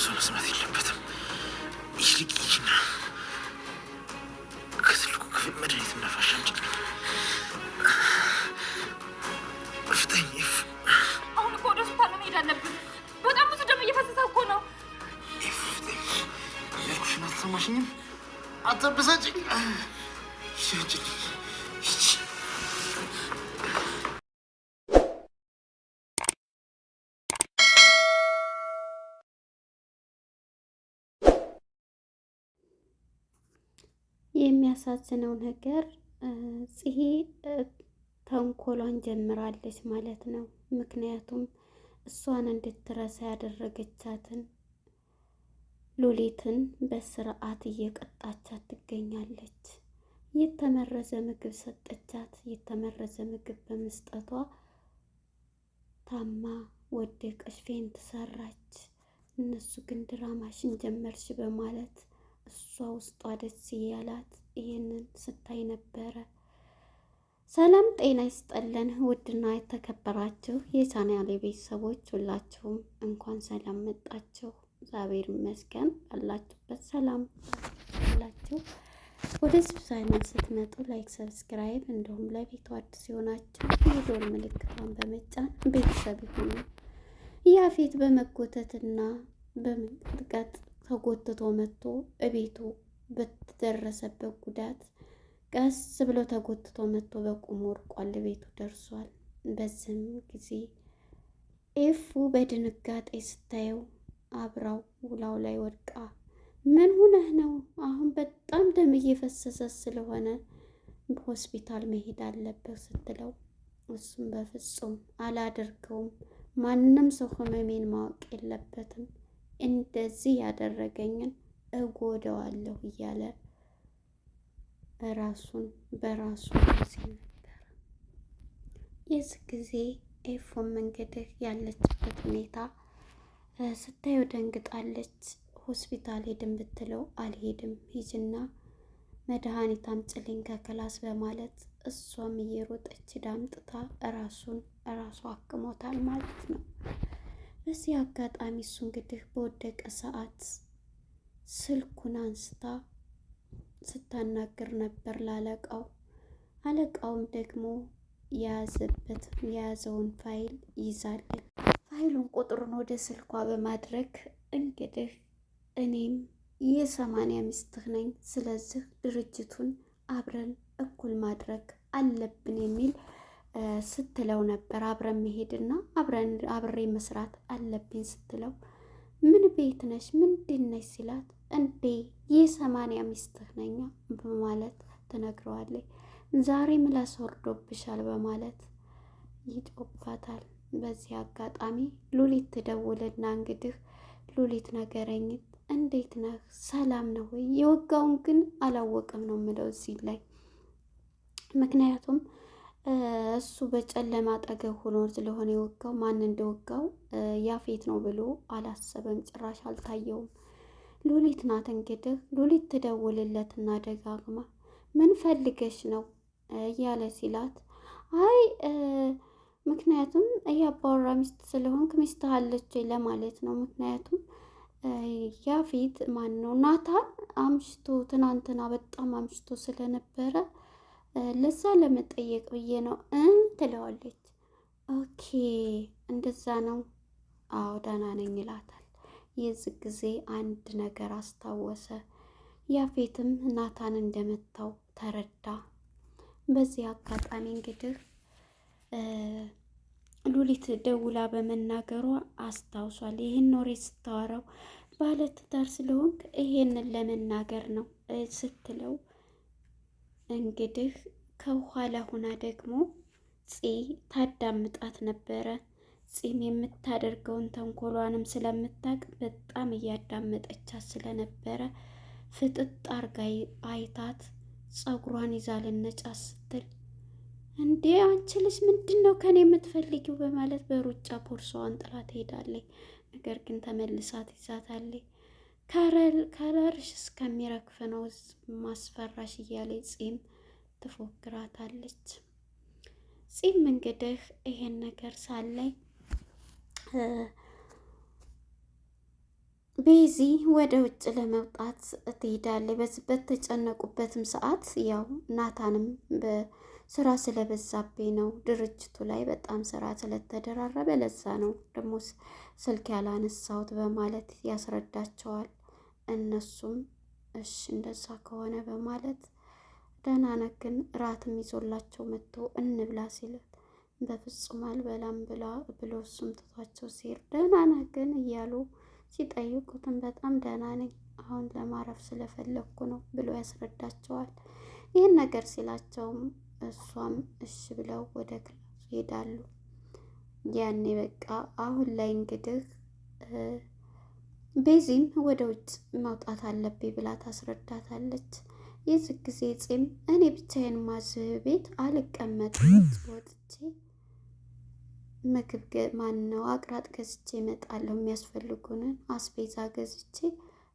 ሰው መስማት የለበትም። ይልቅና ከትልቁ ክፍል መድኃኒት እንዳፋሽ አምጪልኝ። ፍጠኝ። አሁን እኮ ወደ ሆስፒታል መሄድ አለብን። በጣም ብዙ ደም እየፈሰሰ እኮ ነው። ፍጠኝ ያልኩሽን አትሰማሽኝም? አትበሳጭኝ። ይሻጭልኝ። የሚያሳዝነው ነገር ጽሄ ተንኮሏን ጀምራለች ማለት ነው። ምክንያቱም እሷን እንድትረሳ ያደረገቻትን ሉሊትን በስርዓት እየቀጣቻት ትገኛለች። የተመረዘ ምግብ ሰጠቻት። የተመረዘ ምግብ በመስጠቷ ታማ ወደቀች፣ ፌንት ሰራች። እነሱ ግን ድራማሽን ጀመርሽ በማለት እሷ ውስጧ ደስ እያላት ይህንን ስታይ ነበረ። ሰላም ጤና ይስጠልን። ውድና የተከበራችሁ የቻናሌ ቤተሰቦች ሁላችሁም እንኳን ሰላም መጣችሁ። እግዚአብሔር ይመስገን። አላችሁበት ሰላም ሁላችሁ። ወደ ቻናል ስትመጡ ላይክ፣ ሰብስክራይብ እንዲሁም ለቤቱ አዲስ የሆናችሁ የደወል ምልክቷን በመጫን ቤተሰብ ይሁኑ። ያፌት በመጎተትና በመንቀጥቀጥ ተጎትቶ መጥቶ እቤቱ በተደረሰበት ጉዳት ቀስ ብሎ ተጎትቶ መጥቶ በቁም ወርቋል። ቤቱ ደርሷል። በዚህም ጊዜ ኤፉ በድንጋጤ ስታየው አብራው ውላው ላይ ወድቃ ምን ሆነህ ነው? አሁን በጣም ደም እየፈሰሰ ስለሆነ ሆስፒታል መሄድ አለበት ስትለው እሱም በፍጹም አላደርገውም፣ ማንም ሰው ህመሜን ማወቅ የለበትም፣ እንደዚህ ያደረገኝን እጎዳዋለሁ እያለ ራሱን በራሱ ጊዜ ነበር። የዚህ ጊዜ ኤፎም እንግዲህ ያለችበት ሁኔታ ስታየው ደንግጣለች። ሆስፒታል ሄድን ብትለው አልሄድም፣ ሂጅና መድኃኒት አምጪልኝ ከክላስ በማለት እሷም እየሮጠች ዳምጥታ ራሱ አክሞታል ማለት ነው። በዚህ አጋጣሚ እሱ እንግዲህ በወደቀ ሰዓት ስልኩን አንስታ ስታናግር ነበር ላለቃው። አለቃውም ደግሞ የያዘውን ፋይል ይዛልን ፋይሉን ቁጥሩን ወደ ስልኳ በማድረግ እንግዲህ እኔም የ80 ሚስትህ ነኝ፣ ስለዚህ ድርጅቱን አብረን እኩል ማድረግ አለብን የሚል ስትለው ነበር። አብረን መሄድና አብሬ መስራት አለብኝ ስትለው ምን ቤት ነሽ ምንድን ነሽ ሲላት እንዴ የ80 ሚስትህ ነኝ በማለት ትነግረዋለች። ዛሬ ምላስ ወርዶብሻል በማለት ይጮባታል። በዚህ አጋጣሚ ሉሊት ትደውልና እንግዲህ ሉሊት ነገረኝ፣ እንዴት ነህ ሰላም ነው ወይ? የወጋውን ግን አላወቅም ነው የምለው እዚህ ላይ ምክንያቱም እሱ በጨለማ አጠገብ ሆኖ ስለሆነ የወጋው ማን እንደወጋው ያፌት ነው ብሎ አላሰበም፣ ጭራሽ አልታየውም። ሉሊት ናት እንግዲህ ሉሊት ትደውልለትና ደጋግማ ምን ፈልገሽ ነው እያለ ሲላት አይ ምክንያቱም ያባወራ ሚስት ስለሆንክ ሚስት አለች ለማለት ነው። ምክንያቱም ያፌት ማን ነው ናታን አምሽቶ ትናንትና በጣም አምሽቶ ስለነበረ ለዛ ለመጠየቅ ብዬ ነው ትለዋለች። ኦኬ እንደዛ ነው፣ አዎ ደህና ነኝ ይላታል። የዚህ ጊዜ አንድ ነገር አስታወሰ። ያፌትም ናታን እንደመታው ተረዳ። በዚህ አጋጣሚ እንግዲህ ሉሊት ደውላ በመናገሯ አስታውሷል። ይህን ኖሬ ስታወራው ባለትዳር ስለሆንክ ይሄንን ለመናገር ነው ስትለው እንግዲህ ከኋላ ሁና ደግሞ ፂ ታዳምጣት ነበረ። ፂም የምታደርገውን ተንኮሏንም ስለምታውቅ በጣም እያዳመጠቻት ስለነበረ ፍጥጥ አርጋ አይታት ፀጉሯን ይዛ ልነጫት ስትል እንዴ አንቺ ልጅ ምንድን ነው ከኔ የምትፈልጊው በማለት በሩጫ ቦርሳዋን ጥላ ትሄዳለች። ነገር ግን ተመልሳት ይዛታለች። ከለርሽ እስከሚረግፍ ነው ማስፈራሽ እያለች ፂም ትፎግራታለች። ፂም እንግዲህ ይሄን ነገር ሳላይ ቤዚ ወደ ውጭ ለመውጣት ትሄዳለች። በዚህ በተጨነቁበትም ሰዓት ያው ናታንም በስራ ስለበዛብኝ ነው ድርጅቱ ላይ በጣም ስራ ስለተደራረበ ለዛ ነው ደግሞ ስልክ ያላነሳሁት በማለት ያስረዳቸዋል። እነሱም እሺ እንደዛ ከሆነ በማለት ደህና ነህ ግን ራትም ይዞላቸው መጥቶ እንብላ ሲለት በፍጹም አልበላም ብሎ እሱም ትቷቸው ሲሄድ ደህና ነህ ግን እያሉ ሲጠይቁትም በጣም ደህና ነኝ አሁን ለማረፍ ስለፈለግኩ ነው ብሎ ያስረዳቸዋል። ይህን ነገር ሲላቸውም እሷም እሺ ብለው ወደ ክላስ ይሄዳሉ። ያኔ በቃ አሁን ላይ እንግዲህ ቤዚም ወደ ውጭ መውጣት አለብኝ ብላ ታስረዳታለች። የዚህ ጊዜ ፂም እኔ ብቻዬን ማዝህ ቤት አልቀመጥም ወጥቼ ምግብ ማን ነው አቅራጥ ገዝቼ እመጣለሁ፣ የሚያስፈልጉንን አስቤዛ ገዝቼ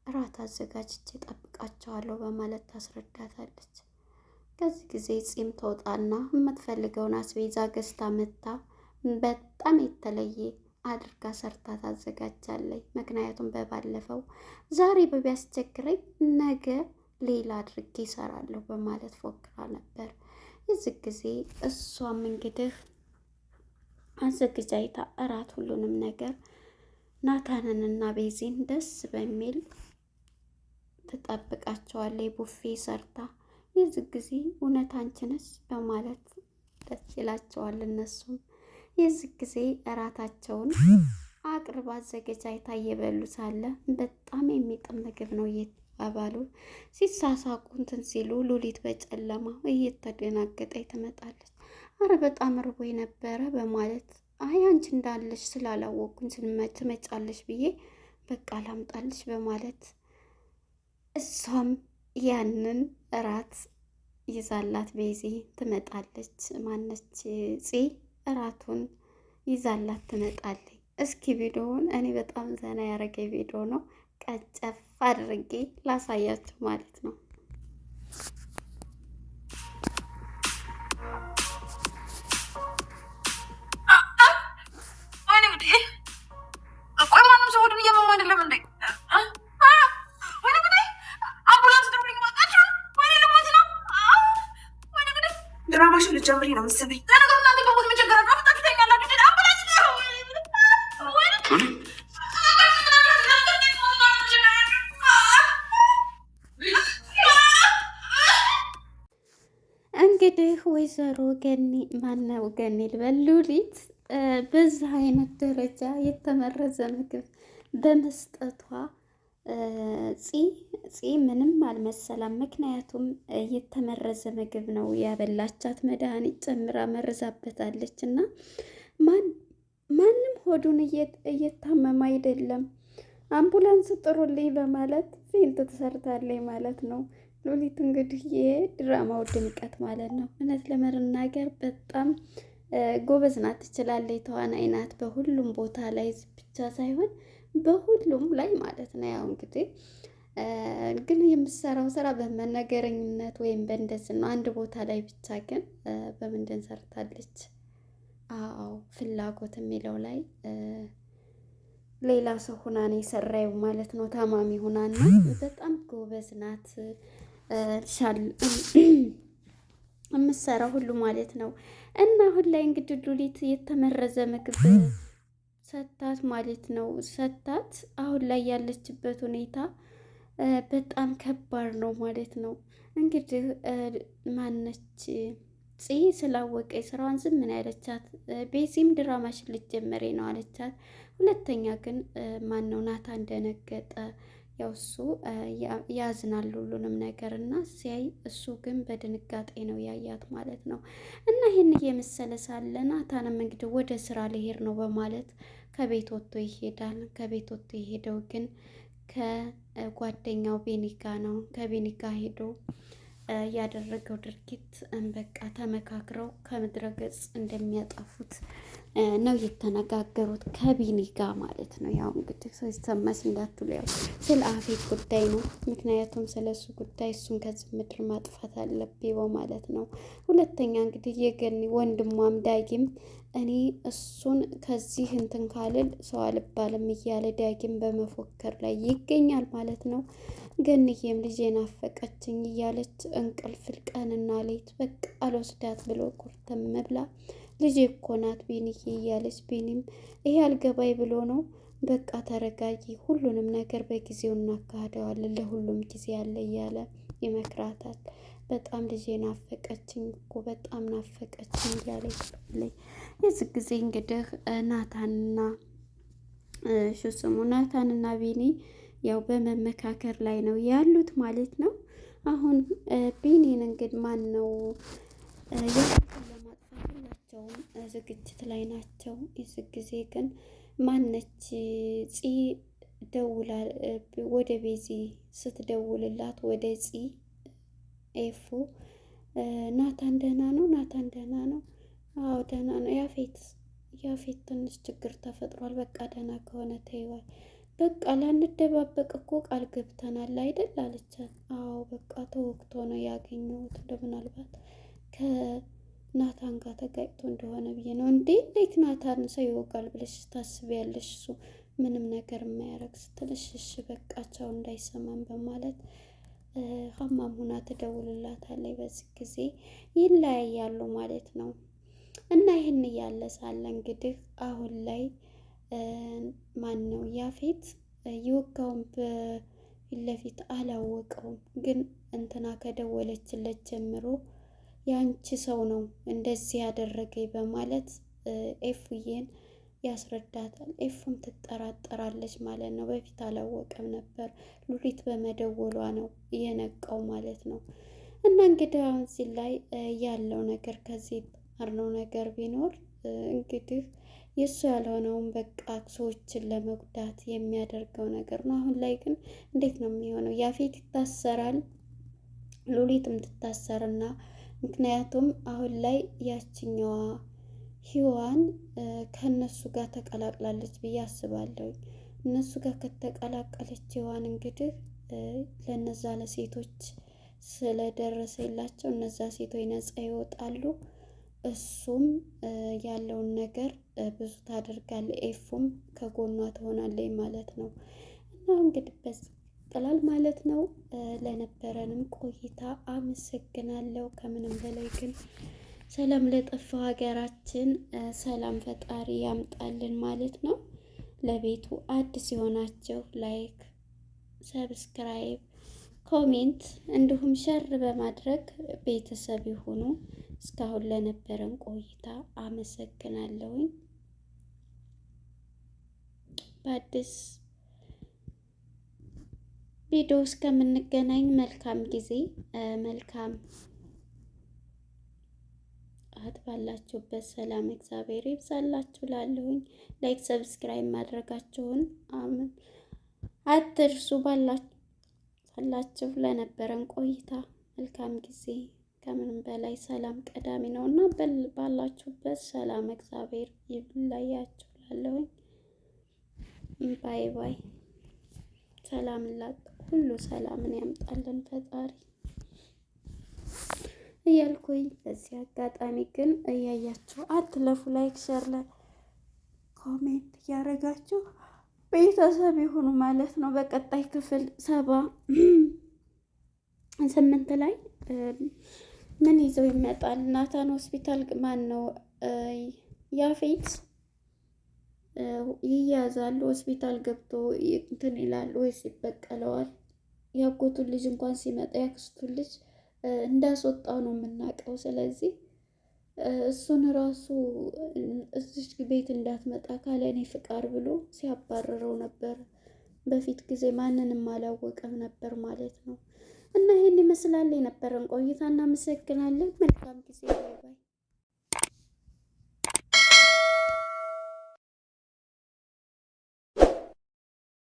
እራት አዘጋጅቼ ጠብቃቸዋለሁ በማለት ታስረዳታለች። ከዚህ ጊዜ ፂም ተወጣና የምትፈልገውን አስቤዛ ገዝታ መታ በጣም የተለየ አድርጋ ሰርታ ታዘጋጃለች። ምክንያቱም በባለፈው ዛሬ ቢያስቸግረኝ ነገ ሌላ አድርጌ ይሰራለሁ በማለት ፎክራ ነበር። የዚህ ጊዜ እሷም እንግዲህ አዘግጃይታ እራት ሁሉንም ነገር ናታንንና ቤዚን ደስ በሚል ትጠብቃቸዋለች። ቡፌ ሰርታ የዚህ ጊዜ እውነት አንቺ ነሽ በማለት ደስ ይላቸዋል። እነሱም የዚህ ጊዜ እራታቸውን አቅርባ አዘገጃጅታ እየበሉ ሳለ በጣም የሚጥም ምግብ ነው እየተባባሉ ሲሳሳቁ እንትን ሲሉ ሉሊት በጨለማ እየተደናገጠች ትመጣለች። አረ በጣም ርቦኝ ነበረ በማለት አይ አንቺ እንዳለሽ ስላላወቅኩኝ ትመጫለሽ ብዬ በቃ ላምጣልሽ በማለት እሷም ያንን እራት ይዛላት ቤዚ ትመጣለች። ማነች ፂ እራቱን ይዛላት ትመጣለች። እስኪ ቪዲዮውን እኔ በጣም ዘና ያደረገ ቪዲዮ ነው፣ ቀጨፍ አድርጌ ላሳያችሁ ማለት ነው። ድራማሽን ልትጀምሪ ነው መሰለኝ። ለነገሩ እናንተ በሞት መቸገር ነው ፍታችሁኛላችሁ። አምቡላንስ እንግዲህ ወይዘሮ ገኒ ማነው ገኒ ልበል ሉሊት በዚህ አይነት ደረጃ የተመረዘ ምግብ በመስጠቷ ፂ ምንም አልመሰላም። ምክንያቱም የተመረዘ ምግብ ነው ያበላቻት፣ መድኃኒት ጨምራ መርዛበታለች። እና ማንም ሆዱን እየታመመ አይደለም፣ አምቡላንስ ጥሩልኝ በማለት ፌንት ትሰርታለች ማለት ነው። ሉሊት እንግዲህ የድራማው ድምቀት ማለት ነው። እውነት ለመናገር በጣም ጎበዝ ናት፣ ትችላለች፣ ተዋናይ ናት። በሁሉም ቦታ ላይ ብቻ ሳይሆን በሁሉም ላይ ማለት ነው። ያው እንግዲህ ግን የምትሰራው ስራ በመነገረኝነት ወይም በእንደዚህ ነው። አንድ ቦታ ላይ ብቻ ግን በምንድን ሰርታለች? አዎ ፍላጎት የሚለው ላይ ሌላ ሰው ሁና ነው የሰራየው ማለት ነው። ታማሚ ሁናና በጣም ጎበዝ ናት የምትሰራው ሁሉ ማለት ነው። እና አሁን ላይ እንግዲህ ሉሊት የተመረዘ ምግብ ሰታት ማለት ነው። ሰታት አሁን ላይ ያለችበት ሁኔታ በጣም ከባድ ነው ማለት ነው። እንግዲህ ማነች ፂ ስላወቀ ስራዋን ዝም ምን ያለቻት፣ ቤዚም ድራማሽን ልትጀመሪ ነው አለቻት። ሁለተኛ ግን ማነው ናታ እንደነገጠ ያው እሱ ያዝናል ሁሉንም ነገር እና ሲያይ እሱ ግን በድንጋጤ ነው ያያት ማለት ነው። እና ይህን እየመሰለ ሳለ ናታንም እንግዲህ ወደ ስራ ሊሄድ ነው በማለት ከቤት ወጥቶ ይሄዳል። ከቤት ወጥቶ የሄደው ግን ከጓደኛው ቤኒጋ ነው። ከቤኒጋ ሄዶ ያደረገው ድርጊት በቃ ተመካክረው ከምድረ ገጽ እንደሚያጠፉት ነው የተነጋገሩት ከቢኒ ጋር ማለት ነው። ያው እንግዲህ ሰው ይሰማሽ እንዳትሉ ያው ስለ አፌት ጉዳይ ነው። ምክንያቱም ስለ እሱ ጉዳይ እሱን ከዚህ ምድር ማጥፋት አለብኝ ማለት ነው። ሁለተኛ እንግዲህ የገኒ ወንድሟም ዳጊም እኔ እሱን ከዚህ እንትን ካልል ሰው አልባልም እያለ ዳጊም በመፎከር ላይ ይገኛል ማለት ነው። ገንዬም ልጄን አፈቀችኝ እያለች እንቅልፍ ቀንና ሌት በቃ አልወስዳት ብሎ ቁርጥም ብላ ልጄ እኮ ናት ቢኒዬ እያለች ቢኒም ይሄ አልገባኝ ብሎ ነው። በቃ ተረጋጊ፣ ሁሉንም ነገር በጊዜው እናካሂደዋለን፣ ለሁሉም ጊዜ አለ እያለ ይመክራታል። በጣም ልጄ ናፈቀችኝ እኮ በጣም ናፈቀችኝ እያለ ይባለኝ። የዚህ ጊዜ እንግዲህ ናታንና ቢኒ ያው በመመካከር ላይ ነው ያሉት ማለት ነው። አሁን ቢኒን እንግዲህ ማን ነው ሁላቸውም ዝግጅት ላይ ናቸው። የዚህ ጊዜ ግን ማነች ፂ ደውላ ወደ ቤዚ ስትደውልላት ወደ ፂ ኤፉ ናታን ደህና ነው? ናታን ደህና ነው? አዎ ደህና ነው። ያፌት ትንሽ ችግር ተፈጥሯል። በቃ ደህና ከሆነ ተይዋል። በቃ ላንደባበቅ እኮ ቃል ገብተናል አይደል አለቻት። አዎ በቃ ተወግቶ ነው ያገኘሁት ምናልባት ናታን ጋር ተጋጭቶ እንደሆነ ብዬ ነው። እንዴት ናታን ሰው ይወጋል ብለሽ ታስቢያለሽ? እሱ ምንም ነገር የማያደርግ ስትልሽ እሺ በቃ ቻው እንዳይሰማን በማለት ሀማም ሁና ትደውልላታለች። በዚህ ጊዜ ይለያያሉ ማለት ነው። እና ይህን እያለ ሳለ እንግዲህ አሁን ላይ ማን ነው ያፌት የወጋውን በፊት ለፊት አላወቀውም፣ ግን እንትና ከደወለችለት ጀምሮ ያንቺ ሰው ነው እንደዚህ ያደረገኝ በማለት ኤፉዬን ያስረዳታል። ኤፉም ትጠራጠራለች ማለት ነው። በፊት አላወቀም ነበር፣ ሉሊት በመደወሏ ነው የነቃው ማለት ነው። እና እንግዲህ አሁን እዚህ ላይ ያለው ነገር ከዚህ አርነው ነገር ቢኖር እንግዲህ የእሱ ያልሆነውን በቃ ሰዎችን ለመጉዳት የሚያደርገው ነገር ነው። አሁን ላይ ግን እንዴት ነው የሚሆነው? ያፌት ይታሰራል፣ ሉሊትም ትታሰርና ምክንያቱም አሁን ላይ ያችኛዋ ሂዋን ከእነሱ ጋር ተቀላቅላለች ብዬ አስባለሁ። እነሱ ጋር ከተቀላቀለች ሂዋን እንግዲህ ለነዛ ለሴቶች ስለደረሰላቸው እነዛ ሴቶች ነፃ ይወጣሉ። እሱም ያለውን ነገር ብዙ ታደርጋለች፣ ኤፉም ከጎኗ ትሆናለች ማለት ነው። እና እንግዲህ በዚህ ይቀጥላል ማለት ነው። ለነበረንም ቆይታ አመሰግናለሁ። ከምንም በላይ ግን ሰላም ለጠፋው ሀገራችን ሰላም ፈጣሪ ያምጣልን ማለት ነው። ለቤቱ አዲስ የሆናችሁ ላይክ፣ ሰብስክራይብ፣ ኮሜንት እንዲሁም ሸር በማድረግ ቤተሰብ ይሁኑ። እስካሁን ለነበረን ቆይታ አመሰግናለሁኝ። በአዲስ ቪዲዮ እስከምንገናኝ መልካም ጊዜ መልካም ባላችሁበት ሰላም እግዚአብሔር ይብዛላችሁ። ላለሁኝ ላይክ ሰብስክራይብ ማድረጋችሁን አትርሱ። ባላችሁ ለነበረን ቆይታ መልካም ጊዜ። ከምንም በላይ ሰላም ቀዳሚ ነው እና ባላችሁበት ሰላም እግዚአብሔር ይብላያችሁ። ላለሁኝ ባይ ባይ። ሰላም ሁሉ ሰላምን ያምጣልን ፈጣሪ እያልኩኝ በዚህ አጋጣሚ ግን እያያችሁ አትለፉ። ላይክ ሸር ኮሜንት እያደረጋችሁ ቤተሰብ ይሁኑ ማለት ነው። በቀጣይ ክፍል 78 ላይ ምን ይዘው ይመጣል? ናታን ሆስፒታል ማን ነው ያፌት ይያዛሉ። ሆስፒታል ገብቶ እንትን ይላል ወይስ ይበቀለዋል? ያጎቱን ልጅ እንኳን ሲመጣ ያክስቱን ልጅ እንዳስወጣው ነው የምናውቀው። ስለዚህ እሱን ራሱ እዚች ቤት እንዳትመጣ ካለ እኔ ፍቃድ ብሎ ሲያባረረው ነበር። በፊት ጊዜ ማንንም አላወቀም ነበር ማለት ነው። እና ይሄን ይመስላል የነበረን ቆይታ። እናመሰግናለን። መልካም ጊዜ። ባይ ባይ።